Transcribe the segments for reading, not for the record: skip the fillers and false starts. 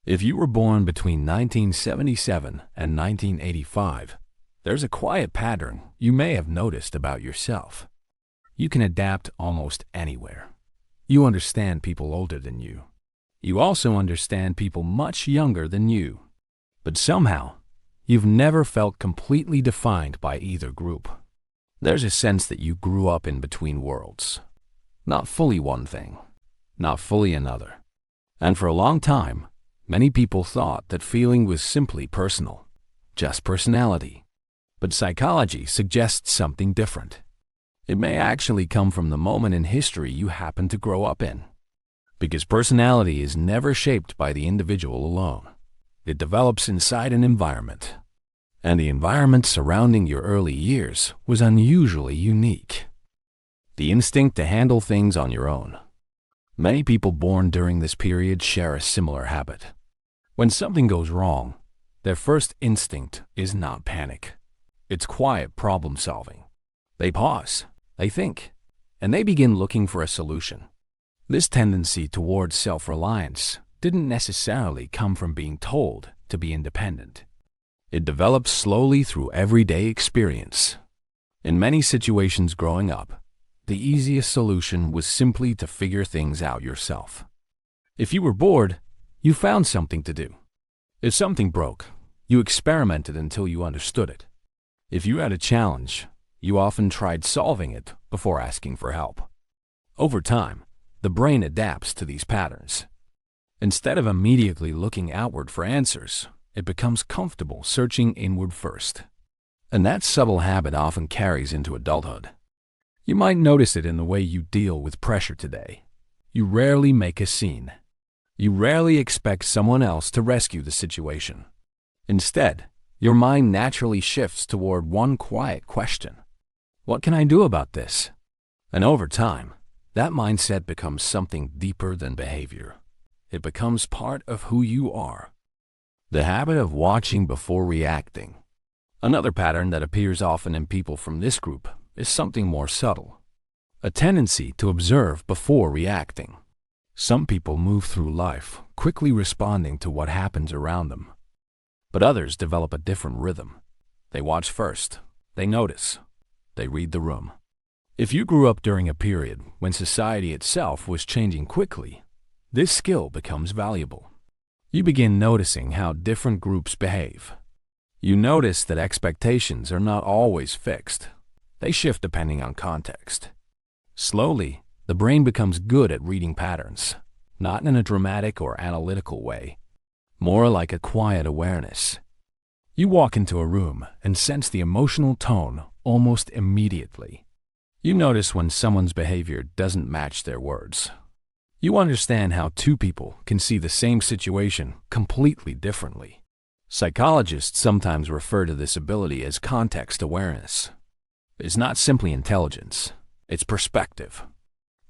If you were born between 1977 and 1985, there's a quiet pattern you may have noticed about yourself. You can adapt almost anywhere. You understand people older than you. You also understand people much younger than you. But somehow, you've never felt completely defined by either group. There's a sense that you grew up in between worlds. Not fully one thing, not fully another. And for a long time, many people thought that feeling was simply personal, just personality. But psychology suggests something different. It may actually come from the moment in history you happen to grow up in. Because personality is never shaped by the individual alone. It develops inside an environment. And the environment surrounding your early years was unusually unique. The instinct to handle things on your own. Many people born during this period share a similar habit. When something goes wrong, their first instinct is not panic. It's quiet problem solving. They pause, they think, and they begin looking for a solution. This tendency towards self-reliance didn't necessarily come from being told to be independent. It developed slowly through everyday experience. In many situations growing up, the easiest solution was simply to figure things out yourself. If you were bored, you found something to do. If something broke, you experimented until you understood it. If you had a challenge, you often tried solving it before asking for help. Over time, the brain adapts to these patterns. Instead of immediately looking outward for answers, it becomes comfortable searching inward first. And that subtle habit often carries into adulthood. You might notice it in the way you deal with pressure today. You rarely make a scene. You rarely expect someone else to rescue the situation. Instead, your mind naturally shifts toward one quiet question. What can I do about this? And over time, that mindset becomes something deeper than behavior. It becomes part of who you are. The habit of watching before reacting. Another pattern that appears often in people from this group is something more subtle. A tendency to observe before reacting. Some people move through life quickly responding to what happens around them. But others develop a different rhythm. They watch first. They notice. They read the room. If you grew up during a period when society itself was changing quickly, this skill becomes valuable. You begin noticing how different groups behave. You notice that expectations are not always fixed. They shift depending on context. Slowly, the brain becomes good at reading patterns, not in a dramatic or analytical way, more like a quiet awareness. You walk into a room and sense the emotional tone almost immediately. You notice when someone's behavior doesn't match their words. You understand how two people can see the same situation completely differently. Psychologists sometimes refer to this ability as context awareness. It's not simply intelligence, it's perspective.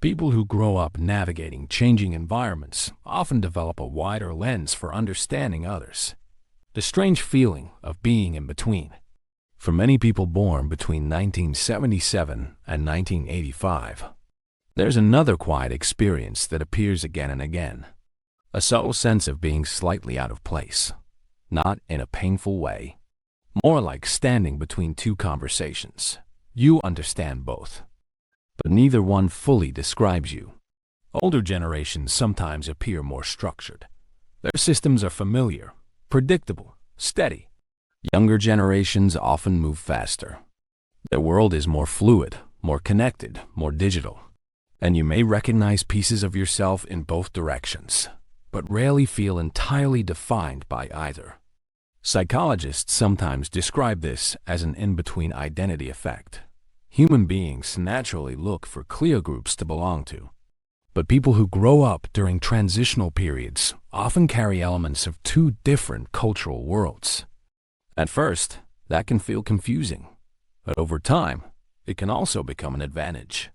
People who grow up navigating changing environments often develop a wider lens for understanding others. The strange feeling of being in between. For many people born between 1977 and 1985, there's another quiet experience that appears again and again. A subtle sense of being slightly out of place, not in a painful way, more like standing between two conversations. You understand both, but neither one fully describes you. Older generations sometimes appear more structured. Their systems are familiar, predictable, steady. Younger generations often move faster. Their world is more fluid, more connected, more digital. And you may recognize pieces of yourself in both directions, but rarely feel entirely defined by either. Psychologists sometimes describe this as an in-between identity effect. Human beings naturally look for clear groups to belong to. But people who grow up during transitional periods often carry elements of two different cultural worlds. At first, that can feel confusing, but over time, it can also become an advantage.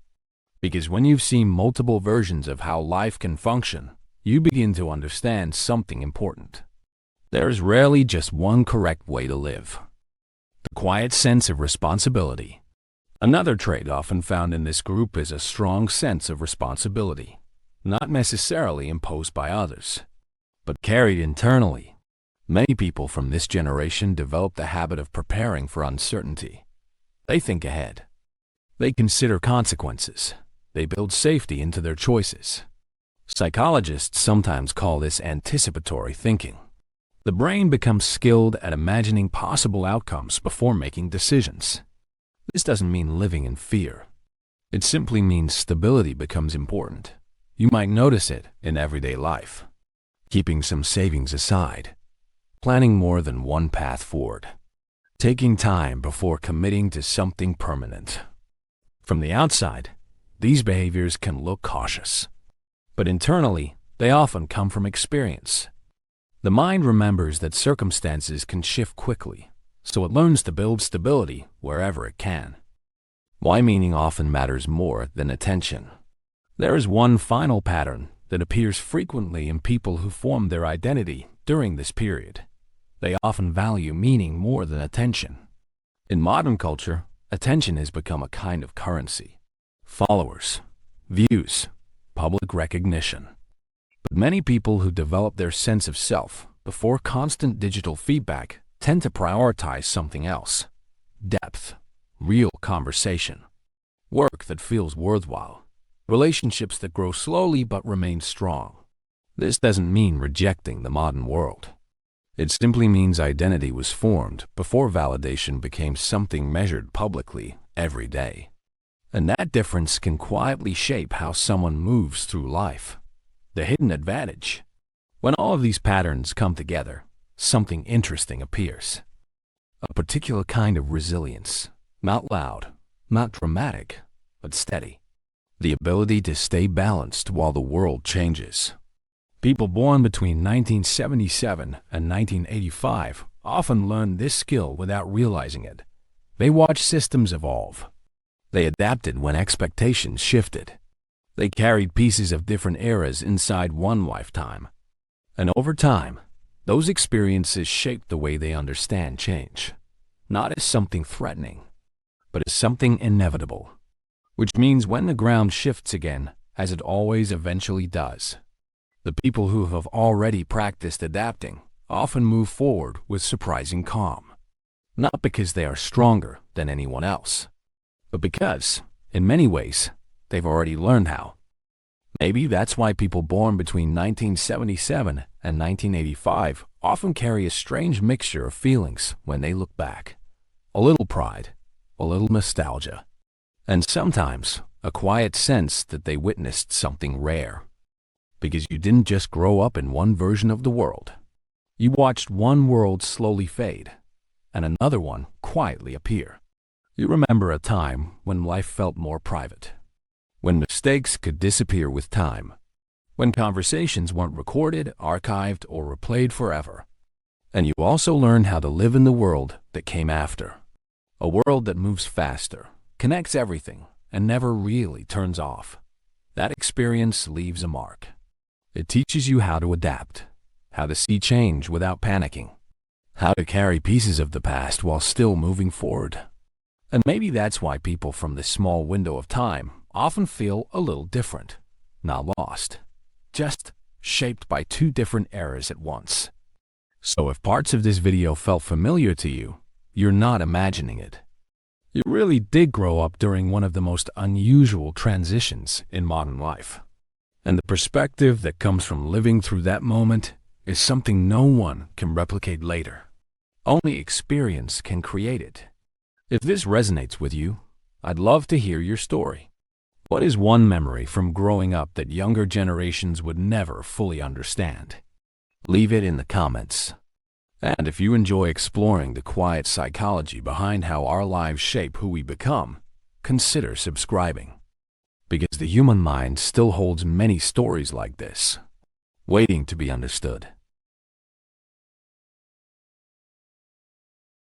Because when you've seen multiple versions of how life can function, you begin to understand something important. There is rarely just one correct way to live. The quiet sense of responsibility. Another trait often found in this group is a strong sense of responsibility, not necessarily imposed by others. but carried internally. Many people from this generation develop the habit of preparing for uncertainty. They think ahead. They consider consequences. They build safety into their choices. Psychologists sometimes call this anticipatory thinking. The brain becomes skilled at imagining possible outcomes before making decisions. This doesn't mean living in fear. It simply means stability becomes important. You might notice it in everyday life. Keeping some savings aside. Planning more than one path forward. Taking time before committing to something permanent. From the outside, these behaviors can look cautious. But internally, they often come from experience. The mind remembers that circumstances can shift quickly, so it learns to build stability wherever it can. Why meaning often matters more than attention. There is one final pattern that appears frequently in people who form their identity during this period. They often value meaning more than attention. In modern culture, attention has become a kind of currency. Followers, views, public recognition. But many people who develop their sense of self before constant digital feedback tend to prioritize something else. Depth, real conversation, work that feels worthwhile, relationships that grow slowly but remain strong. This doesn't mean rejecting the modern world. It simply means identity was formed before validation became something measured publicly every day. And that difference can quietly shape how someone moves through life. The hidden advantage. When all of these patterns come together, something interesting appears. A particular kind of resilience. Not loud, not dramatic, but steady. The ability to stay balanced while the world changes. People born between 1977 and 1985 often learn this skill without realizing it. They watch systems evolve. They adapted when expectations shifted. They carried pieces of different eras inside one lifetime. And over time, those experiences shaped the way they understand change. Not as something threatening, but as something inevitable. Which means when the ground shifts again, as it always eventually does, the people who have already practiced adapting often move forward with surprising calm. Not because they are stronger than anyone else, but because, in many ways, they've already learned how. Maybe that's why people born between 1977 and 1985 often carry a strange mixture of feelings when they look back. A little pride, a little nostalgia, and sometimes a quiet sense that they witnessed something rare. Because you didn't just grow up in one version of the world. You watched one world slowly fade, and another one quietly appear. You remember a time when life felt more private, when mistakes could disappear with time, when conversations weren't recorded, archived, or replayed forever. And you also learned how to live in the world that came after. A world that moves faster, connects everything, and never really turns off. That experience leaves a mark. It teaches you how to adapt, how to see change without panicking, how to carry pieces of the past while still moving forward. And maybe that's why people from this small window of time often feel a little different, not lost, just shaped by two different eras at once. So if parts of this video felt familiar to you, you're not imagining it. You really did grow up during one of the most unusual transitions in modern life. And the perspective that comes from living through that moment is something no one can replicate later. Only experience can create it. If this resonates with you, I'd love to hear your story. What is one memory from growing up that younger generations would never fully understand? Leave it in the comments. And if you enjoy exploring the quiet psychology behind how our lives shape who we become, consider subscribing. Because the human mind still holds many stories like this, waiting to be understood.